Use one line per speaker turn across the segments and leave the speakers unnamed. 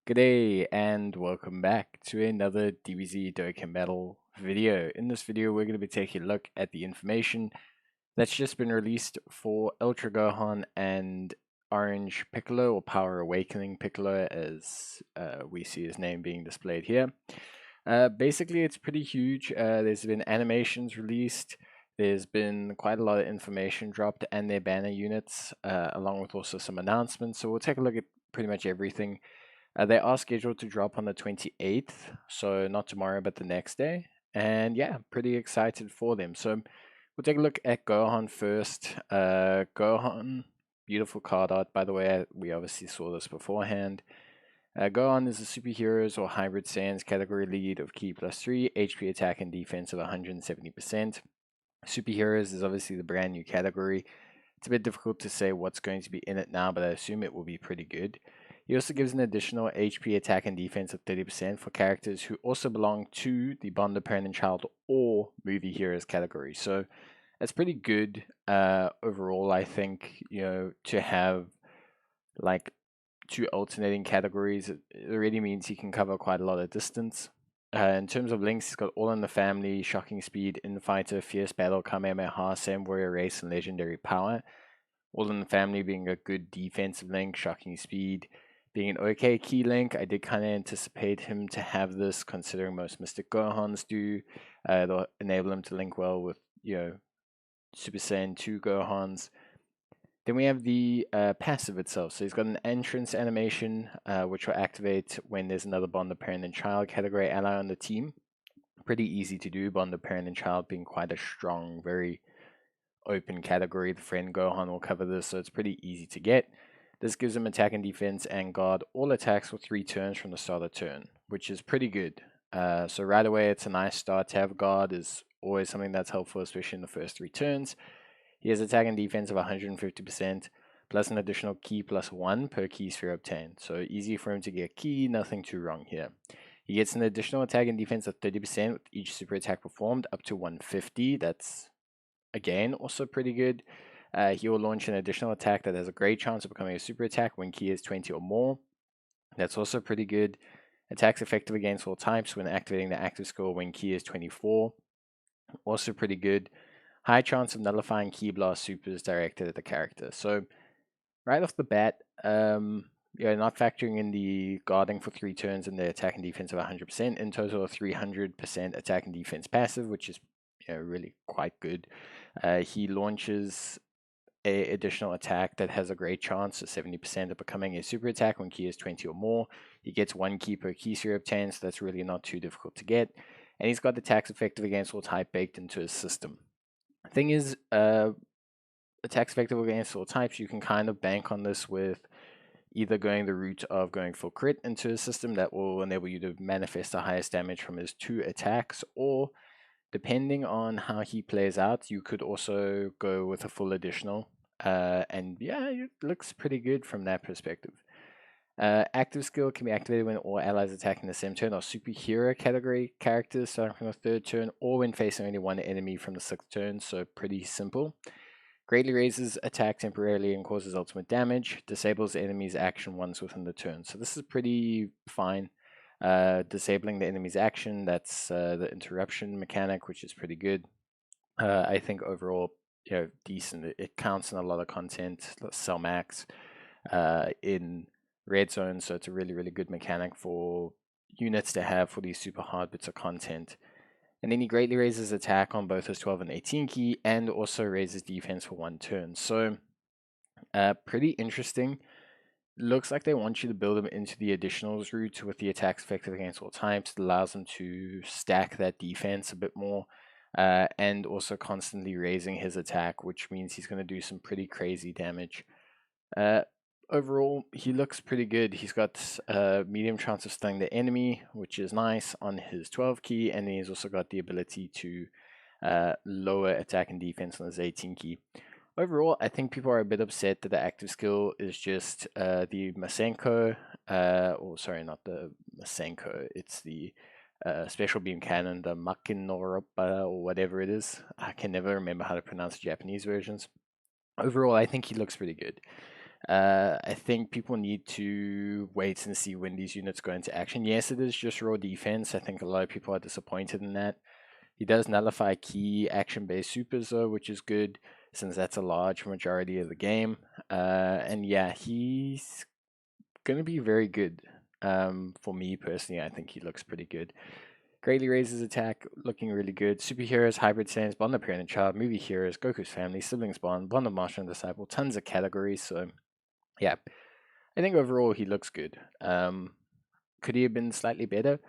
G'day and welcome back to another Dbz Dokkan battle video. In this video we're going to be taking a look at the information that's just been released for Ultra Gohan and Orange Piccolo, or Power Awakening Piccolo as we see his name being displayed here. Basically it's pretty huge. There's been animations released, there's been quite a lot of information dropped and their banner units, along with also some announcements, so we'll take a look at pretty much everything. They are scheduled to drop on the 28th, so not tomorrow, but the next day. And yeah, pretty excited for them. So we'll take a look at Gohan first. Gohan, beautiful card art, by the way. We obviously saw this beforehand. Gohan is a superheroes or hybrid Saiyans category lead of Ki +3, HP attack and defense of 170%. Superheroes is obviously the brand new category. It's a bit difficult to say what's going to be in it now, but I assume it will be pretty good. He also gives an additional HP attack and defense of 30% for characters who also belong to the Bond of Parent and Child or Movie Heroes category. So that's pretty good overall, I think, to have like two alternating categories. It already means he can cover quite a lot of distance. In terms of links, he's got All in the Family, Shocking Speed, Infighter, Fierce Battle, Kamehameha, Sam Warrior Race, and Legendary Power. All in the Family being a good defensive link, Shocking Speed being an okay key link. I did kind of anticipate him to have this, considering most Mystic Gohans do. It'll enable him to link well with, Super Saiyan 2 Gohans. Then we have the passive itself. So he's got an entrance animation, which will activate when there's another Bond of Parent and Child category ally on the team. Pretty easy to do, Bond of Parent and Child being quite a strong, very open category. The friend Gohan will cover this, so it's pretty easy to get. This gives him attack and defense and guard all attacks for 3 turns from the start of turn, which is pretty good. So right away, it's a nice start. To have guard is always something that's helpful, especially in the first 3 turns. He has attack and defense of 150%, plus an additional key +1 per key sphere obtained. So easy for him to get key, nothing too wrong here. He gets an additional attack and defense of 30% with each super attack performed, up to 150. That's, again, also pretty good. He will launch an additional attack that has a great chance of becoming a super attack when Ki is 20 or more. That's also pretty good. Attacks effective against all types when activating the active skill when Ki is 24. Also pretty good. High chance of nullifying Ki Blast supers directed at the character. So right off the bat, not factoring in the guarding for 3 turns and the attack and defense of 100%, in total of 300% attack and defense passive, which is really quite good. He launches a additional attack that has a great chance of 70% of becoming a super attack when Ki is 20 or more. He gets 1 key per key sphere obtained, so that's really not too difficult to get. And he's got attacks effective against all type baked into his system. Thing is, attacks effective against all types, you can kind of bank on this with either going the route of going for crit into his system that will enable you to manifest the highest damage from his 2 attacks, or depending on how he plays out, you could also go with a full additional. And yeah, it looks pretty good from that perspective. Active skill can be activated when all allies attacking the same turn or superhero category characters starting from the 3rd turn, or when facing only one enemy from the 6th turn, so pretty simple. Greatly raises attack temporarily and causes ultimate damage. Disables the enemy's action once within the turn. So this is pretty fine. Disabling the enemy's action, that's the interruption mechanic, which is pretty good. I think overall, decent. It counts in a lot of content, Cell Max, in Red Zone, so it's a really, really good mechanic for units to have for these super hard bits of content. And then he greatly raises attack on both his 12 and 18 key, and also raises defense for 1 turn. So, pretty interesting. Looks like they want you to build him into the additionals route with the attacks effective against all types. It allows them to stack that defense a bit more. And also constantly raising his attack, which means he's going to do some pretty crazy damage. Overall, he looks pretty good. He's got a medium chance of stunning the enemy, which is nice on his 12 key, and he's also got the ability to lower attack and defense on his 18 key. Overall, I think people are a bit upset that the active skill is just the Masenko, or sorry, not the Masenko, it's the special beam cannon, the Makinoropa, or whatever it is. I can never remember how to pronounce the Japanese versions. Overall, I think he looks pretty good. I think people need to wait and see when these units go into action. Yes, it is just raw defense. I think a lot of people are disappointed in that. He does nullify key action-based supers though, which is good since that's a large majority of the game. And yeah, he's going to be very good. For me personally, I think he looks pretty good. Greatly raises attack, looking really good. Superheroes, hybrid stance, bond of parent and child, movie heroes, Goku's family, siblings bond, bond of master and disciple, tons of categories. So yeah, I think overall he looks good. Could he have been slightly better?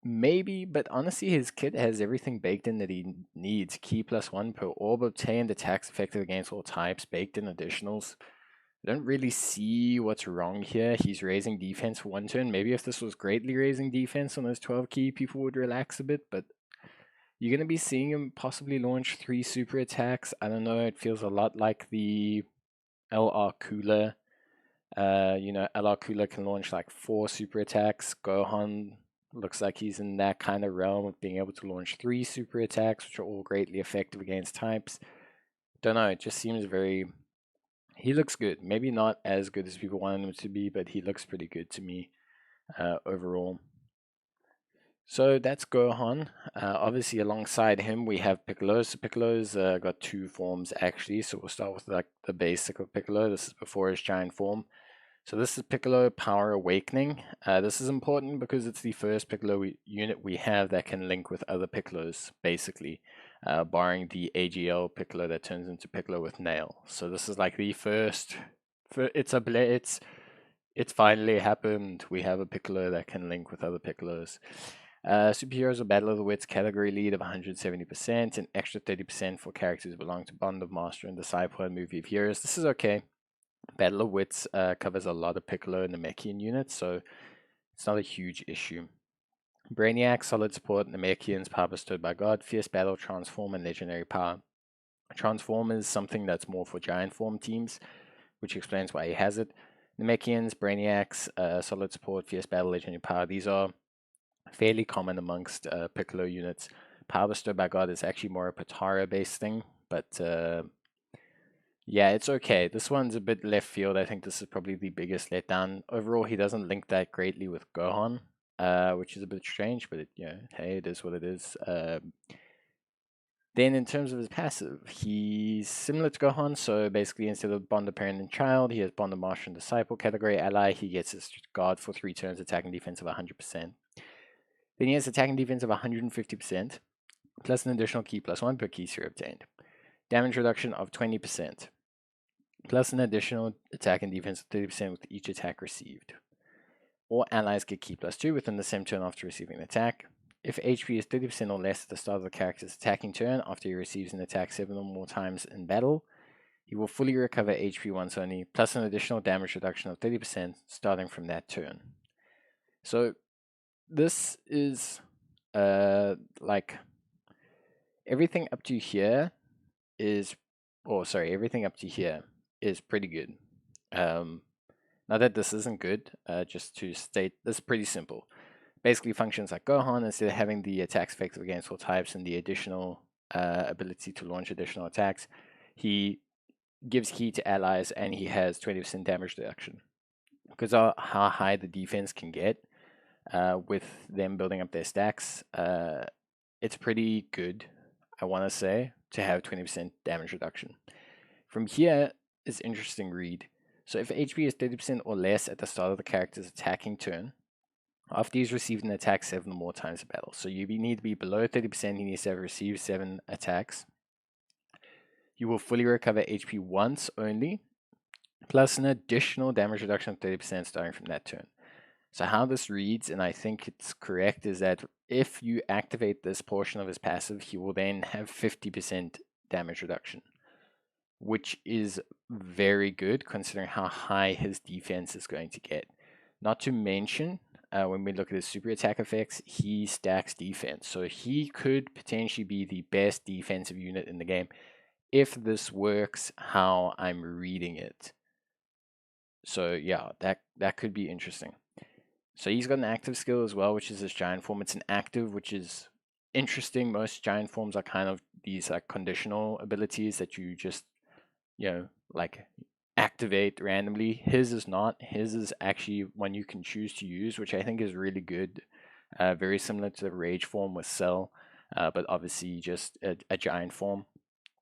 Maybe, but honestly, his kit has everything baked in that he needs. Key +1 per orb obtained, attacks effective against all types, baked in additionals. I don't really see what's wrong here. He's raising defense for one turn. Maybe if this was greatly raising defense on his 12 key, people would relax a bit, but you're going to be seeing him possibly launch 3 super attacks. I don't know, it feels a lot like the LR Cooler. LR Cooler can launch like 4 super attacks. Gohan looks like he's in that kind of realm of being able to launch 3 super attacks, which are all greatly effective against types. Don't know, it just seems very... He looks good. Maybe not as good as people want him to be, but he looks pretty good to me overall. So that's Gohan. Obviously, alongside him, we have Piccolo. So Piccolo's got 2 forms actually. So we'll start with like the basic of Piccolo. This is before his giant form. So this is Piccolo Power Awakening. This is important because it's the first Piccolo unit we have that can link with other Piccolos, basically, barring the AGL Piccolo that turns into Piccolo with Nail. So this is like the first. It's finally happened. We have a Piccolo that can link with other Piccolos. Superheroes or Battle of the Wits category lead of 170%, an extra 30% for characters belong to Bond of Master and Disciple and Movie of Heroes. This is okay. Battle of Wits covers a lot of Piccolo and Namekian units, so it's not a huge issue. Brainiac, solid support, Namekians, power bestowed by God, fierce battle, transform, and legendary power. Transform is something that's more for giant form teams, which explains why he has it. Namekians, Brainiacs, solid support, fierce battle, legendary power, these are fairly common amongst Piccolo units. Power bestowed by God is actually more a Potara-based thing, but yeah, it's okay. This one's a bit left field. I think this is probably the biggest letdown. Overall, he doesn't link that greatly with Gohan, which is a bit strange, but hey, it is what it is. Then in terms of his passive, he's similar to Gohan, so basically instead of Bond of Parent and Child, he has Bond of Master and Disciple category ally. He gets his guard for 3 turns, attack and defense of 100%. Then he has attack and defense of 150%, plus an additional key +1 per key series obtained. Damage reduction of 20%, plus an additional attack and defense of 30% with each attack received. All allies get key +2 within the same turn after receiving an attack. If HP is 30% or less at the start of the character's attacking turn after he receives an attack 7 or more times in battle, he will fully recover HP once only, plus an additional damage reduction of 30% starting from that turn. So this is like everything up to here is, everything up to here is pretty good. Not that this isn't good, just to state, this is pretty simple. Basically functions like Gohan, instead of having the attacks effective against all types and the additional ability to launch additional attacks, he gives key to allies and he has 20% damage reduction. Because of how high the defense can get with them building up their stacks, it's pretty good, I want to say, to have 20% damage reduction. From here is interesting read. So if HP is 30% or less at the start of the character's attacking turn, after he's received an attack 7 or more times in battle. So you need to be below 30%, he needs to have received 7 attacks. You will fully recover HP once only, plus an additional damage reduction of 30% starting from that turn. So how this reads, and I think it's correct, is that if you activate this portion of his passive, he will then have 50% damage reduction, which is very good considering how high his defense is going to get. Not to mention, when we look at his super attack effects, he stacks defense. So he could potentially be the best defensive unit in the game if this works how I'm reading it. So yeah, that could be interesting. So he's got an active skill as well, which is his giant form. It's an active, which is interesting. Most giant forms are kind of these like conditional abilities that you just, like activate randomly. His is not. His is actually one you can choose to use, which I think is really good. Very similar to the Rage form with Cell, but obviously just a giant form.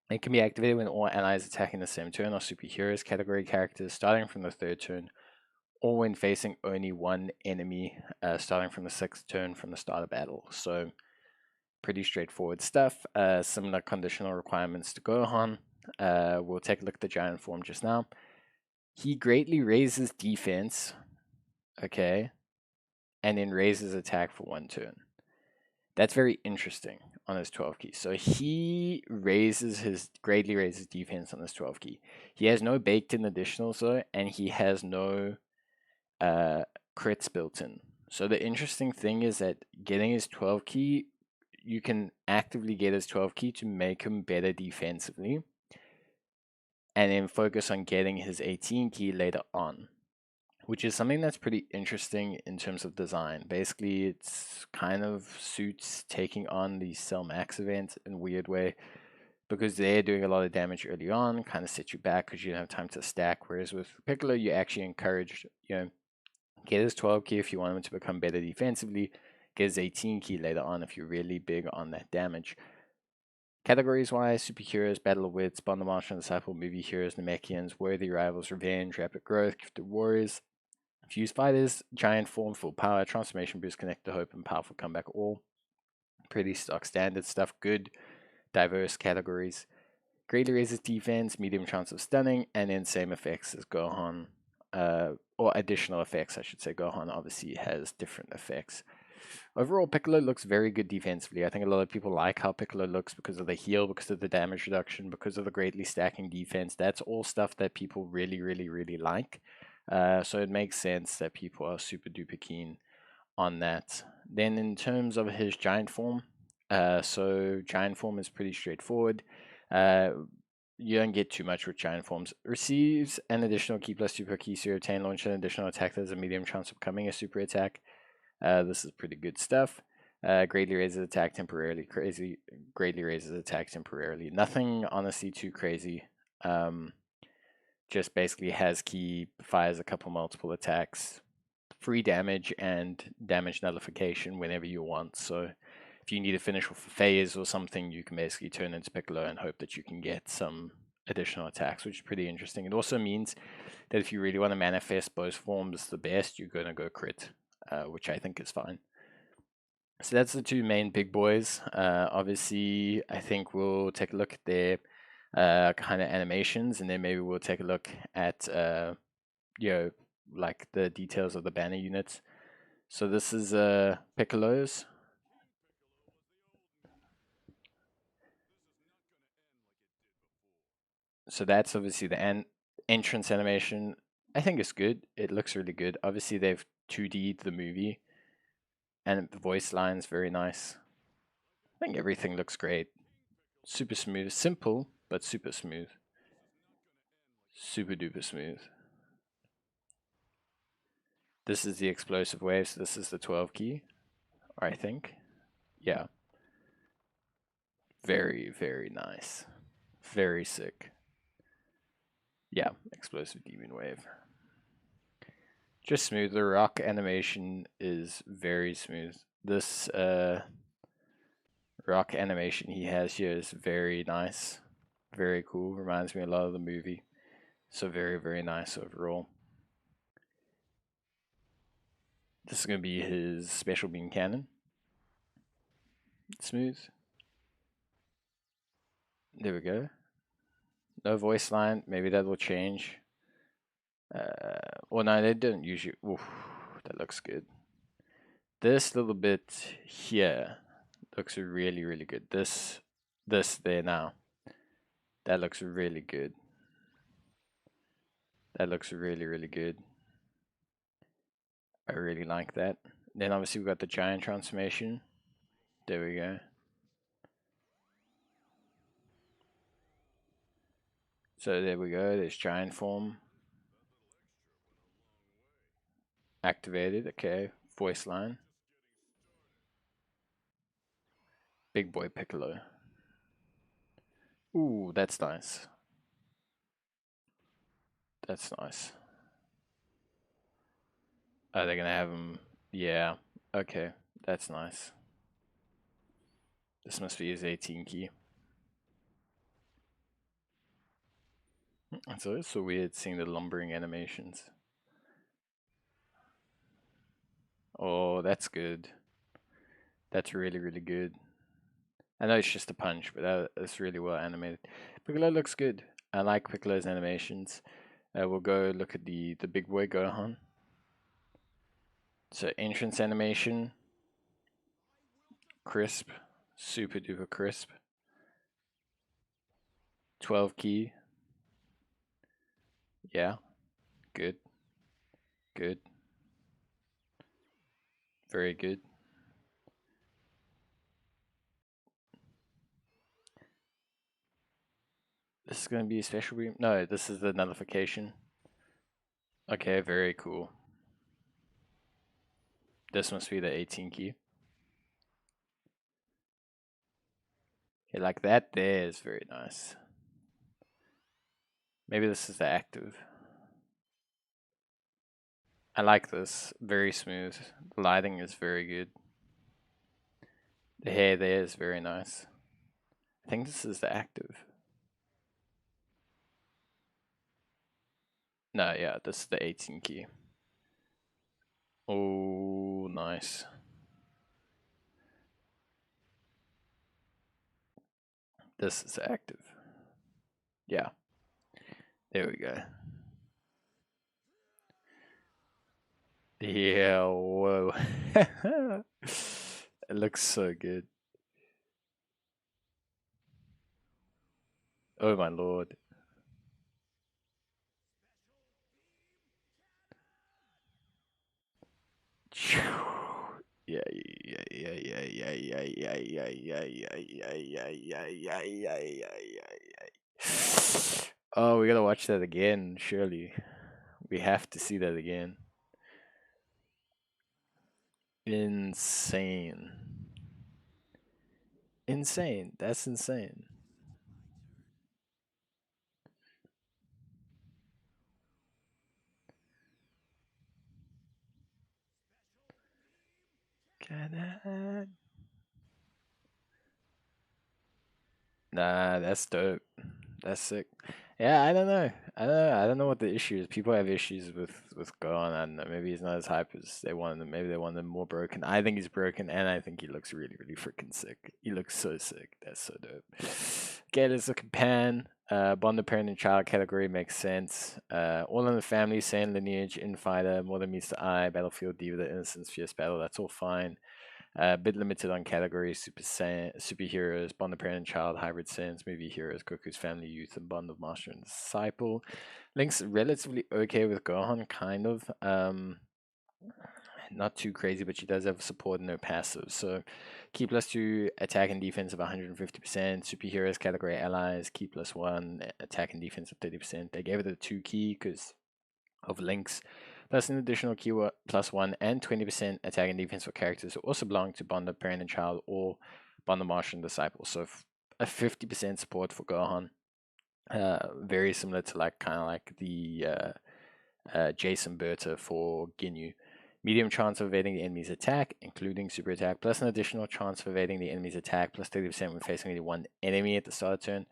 It can be activated when all allies attacking the same turn or superheroes category characters starting from the third turn, or when facing only one enemy starting from the sixth turn from the start of battle. So pretty straightforward stuff. Similar conditional requirements to Gohan. We'll take a look at the giant form just now. He greatly raises defense, okay, and then raises attack for one turn. That's very interesting on his 12 key. So he greatly raises defense on his 12 key. He has no baked in additionals though, and he has no crits built in. So the interesting thing is that getting his 12 key, you can actively get his 12 key to make him better defensively, and then focus on getting his 18 key later on, which is something that's pretty interesting in terms of design. Basically, it's kind of suits taking on the Cell Max event in a weird way, because they're doing a lot of damage early on, kind of set you back because you don't have time to stack, whereas with Piccolo, you actually encouraged, get his 12 key if you want him to become better defensively, get his 18 key later on if you're really big on that damage. Categories wise, superheroes, Battle of Wits, Bond the Martial Disciple, movie heroes, Namekians, Worthy Rivals, Revenge, Rapid Growth, Gifted Warriors, Fuse Fighters, Giant Form, Full Power, Transformation Boost, Connect to Hope, and Powerful Comeback, all pretty stock standard stuff. Good, diverse categories. Greatly raises defense, medium chance of stunning, and then same effects as Gohan, or additional effects, I should say. Gohan obviously has different effects. Overall, Piccolo looks very good defensively. I think a lot of people like how Piccolo looks because of the heal, because of the damage reduction, because of the greatly stacking defense. That's all stuff that people really, really, really like. So it makes sense that people are super duper keen on that. Then in terms of his giant form, so giant form is pretty straightforward. You don't get too much with giant forms. Receives an additional key plus 2 per key, so you obtain launch an additional attack that has a medium chance of becoming a super attack. This is pretty good stuff. Greatly raises attack temporarily. Greatly raises attack temporarily. Nothing honestly too crazy. Just basically has key, fires a couple multiple attacks, free damage and damage nullification whenever you want. So if you need to finish with a phase or something, you can basically turn into Piccolo and hope that you can get some additional attacks, which is pretty interesting. It also means that if you really want to manifest both forms the best, you're going to go crit, which I think is fine. So that's the two main big boys. Obviously, I think we'll take a look at their kind of animations, and then maybe we'll take a look at like the details of the banner units. So this is Piccolo's. So that's obviously the entrance animation. I think it's good. It looks really good. Obviously they've 2D'd the movie, and the voice line's very nice. I think everything looks great. Super smooth, simple but super smooth. Super duper smooth. This is the explosive waves. This is the 12 key, I think. Yeah. Very, very nice. Very sick. Yeah, explosive demon wave. Just smooth. The rock animation is very smooth. This rock animation he has here is very nice. Very cool. Reminds me a lot of the movie. So very, very nice overall. This is going to be his special beam cannon. Smooth. There we go. No voice line. Maybe that will change. Well, no, they don't usually. Oof, that looks good. This little bit here looks really, really good. This there now. That looks really good. That looks really, really good. I really like that. Then obviously we've got the giant transformation. There we go. So there we go. There's giant form. Activated. Okay. Voice line. Big boy Piccolo. Ooh, that's nice. That's nice. Oh, they're gonna have him. Yeah. Okay. That's nice. This must be his 18 key. It's always so weird seeing the lumbering animations. Oh, that's good. That's really, really good. I know it's just a punch, but that's really well animated. Piccolo looks good. I like Piccolo's animations. We'll go look at the big boy Gohan. So entrance animation, crisp, super duper crisp. 12 key. Yeah, good, good, very good. This is going to be a special beam. No, this is the nullification. Okay, very cool. This must be the 18 key. Okay, like that there is very nice. Maybe this is the active. I like this. Very smooth. The lighting is very good. The hair there is very nice. I think this is the active. No, yeah, this is the 18 key. Oh, nice. This is active. Yeah. There we go. Yeah, whoa. It looks so good. Oh my lord. Yeah, yeah, yeah, yeah, yeah, yeah, yeah, yeah, yeah, yeah, yeah, yeah, yeah, yeah, yeah, yeah, yeah. Oh, we gotta watch that again, surely. We have to see that again. Insane. Insane. That's insane. Nah, that's dope. That's sick. Yeah, I don't know. I don't know what the issue is. People have issues with Gohan. I don't know. Maybe he's not as hype as they want him. Maybe they want him more broken. I think he's broken, and I think he looks really, really freaking sick. He looks so sick. That's so dope. Okay, let's look at Pan. Bond parent and child category makes sense. All in the family, same lineage, infighter, more than meets the eye, battlefield diva, the innocence, fierce battle. That's all fine. A bit limited on categories, superheroes, Bond of Parent and Child, Hybrid Saiyans, movie heroes, Goku's Family Youth, and Bond of Master and Disciple. Link's relatively okay with Gohan, kind of. Not too crazy, but she does have support and no passive. So, key +2, attack and defense of 150%. Superheroes category allies, key +1, attack and defense of 30%. They gave it a 2 key because of Link's, plus an additional key +1 and 20% attack and defense for characters who also belong to Bond of Parent and Child or Bond of Master and Disciple. So a 50% support for Gohan. Very similar to like kind of like the Jason Berta for Ginyu. Medium chance of evading the enemy's attack, including super attack, plus an additional chance of evading the enemy's attack, plus 30% when facing only one enemy at the start of turn.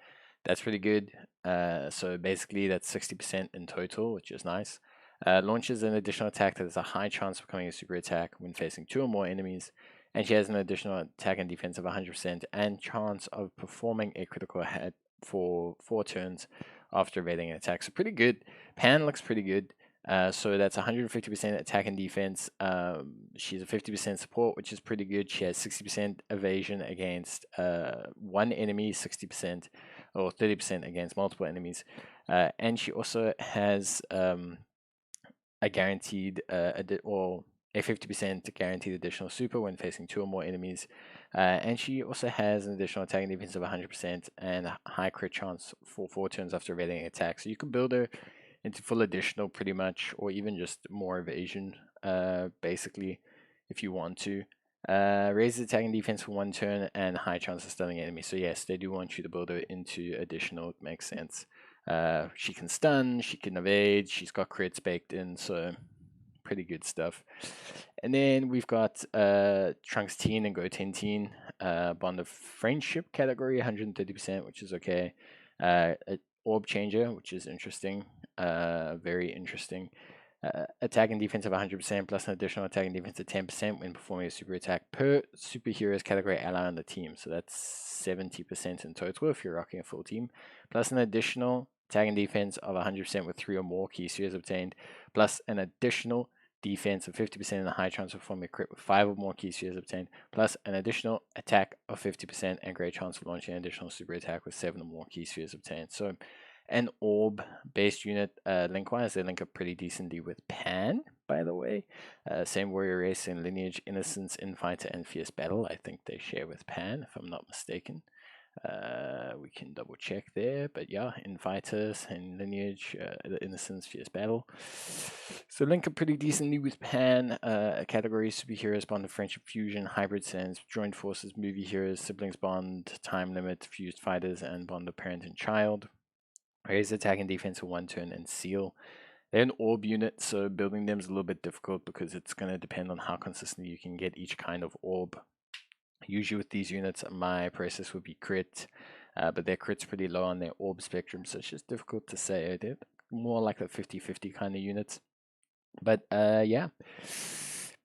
That's pretty good. So basically, that's 60% in total, which is nice. Launches an additional attack that has a high chance of becoming a super attack when facing 2 or more enemies, and she has an additional attack and defense of 100% and chance of performing a critical hit for 4 turns after evading an attack. So pretty good. Pan looks pretty good. So that's 150% attack and defense. She's a 50% support, which is pretty good. She has 60% evasion against one enemy, 60% or 30% against multiple enemies. And she also has a guaranteed or a 50% guaranteed additional super when facing 2 or more enemies. And she also has an additional attack and defense of 100% and a high crit chance for 4 turns after evading an attack. So you can build her into full additional pretty much, or even just more evasion, basically, if you want to. Raises attack and defense for 1 turn and high chance of stunning enemy. So yes, they do want you to build her into additional. It makes sense. She can stun, she can evade, she's got crits baked in, so pretty good stuff. And then we've got Trunks Teen and Goten Teen, Bond of Friendship category, 130%, which is okay. Orb Changer, which is interesting, very interesting. Attack and defense of 100% plus an additional attack and defense of 10% when performing a super attack per superheroes category ally on the team. So that's 70% in total if you're rocking a full team. Plus an additional attack and defense of 100% with 3 or more key spheres obtained. Plus an additional defense of 50% in a high chance of performing a crit with 5 or more key spheres obtained. Plus an additional attack of 50% and great chance of launching an additional super attack with 7 or more key spheres obtained. So an orb based unit link-wise, they link up pretty decently with Pan, by the way. Same warrior race and lineage, innocence, infighter, and fierce battle. I think they share with Pan, if I'm not mistaken. We can double check there, but yeah, infighters and lineage, innocence, fierce battle. So link up pretty decently with Pan. Categories: superheroes, bond of friendship, fusion, hybrid sense, joined forces, movie heroes, siblings bond, time limit, fused fighters, and bond of parent and child. Raise attack and defense for 1 turn and seal. They're an orb unit, so building them is a little bit difficult because it's going to depend on how consistently you can get each kind of orb. Usually with these units, my process would be crit, but their crit's pretty low on their orb spectrum, so it's just difficult to say. They're more like a 50-50 kind of units. But yeah,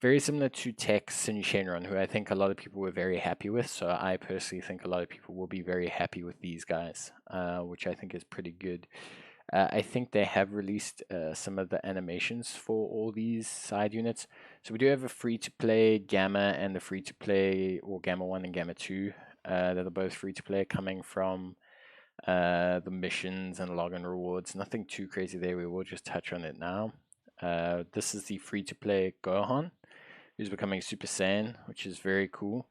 very similar to Tex and Shenron, who I think a lot of people were very happy with. So I personally think a lot of people will be very happy with these guys, which I think is pretty good. I think they have released some of the animations for all these side units. So we do have a free-to-play Gamma and the free-to-play, or Gamma 1 and Gamma 2, that are both free-to-play, coming from the missions and login rewards. Nothing too crazy there. We will just touch on it now. This is the free-to-play Gohan, who's becoming Super Saiyan, which is very cool.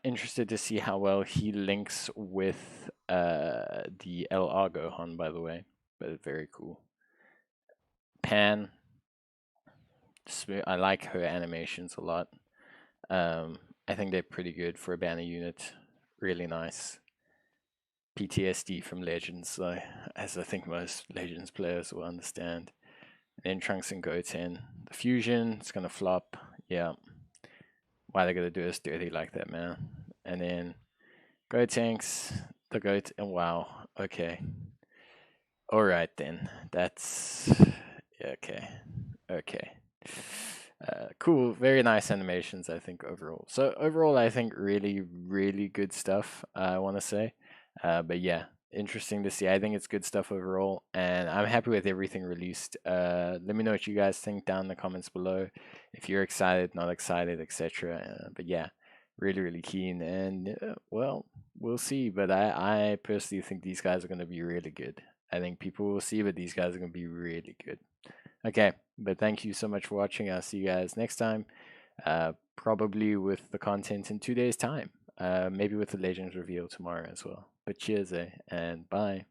Interested to see how well he links with the LR Gohan, by the way, but very cool. Pan, I like her animations a lot. I think they're pretty good for a banner unit. Really nice. PTSD from Legends, though, as I think most Legends players will understand. Then Trunks and Goten. The fusion, it's gonna flop. Yeah. Why they gonna do us dirty like that, man? And then Gotenks, the Goat, and wow. Okay. Alright then. That's okay. Okay. Cool. Very nice animations, I think, overall. So overall, I think really, really good stuff, I want to say. But yeah, interesting to see. I think it's good stuff overall, and I'm happy with everything released. Let me know what you guys think down in the comments below. If you're excited, not excited, etc. But yeah, really, really keen. And well, we'll see. But I personally think these guys are going to be really good. I think people will see, but these guys are going to be really good. Okay, but thank you so much for watching. I'll see you guys next time. Probably with the content in 2 days' time. Maybe with the Legends reveal tomorrow as well. But cheers, and bye.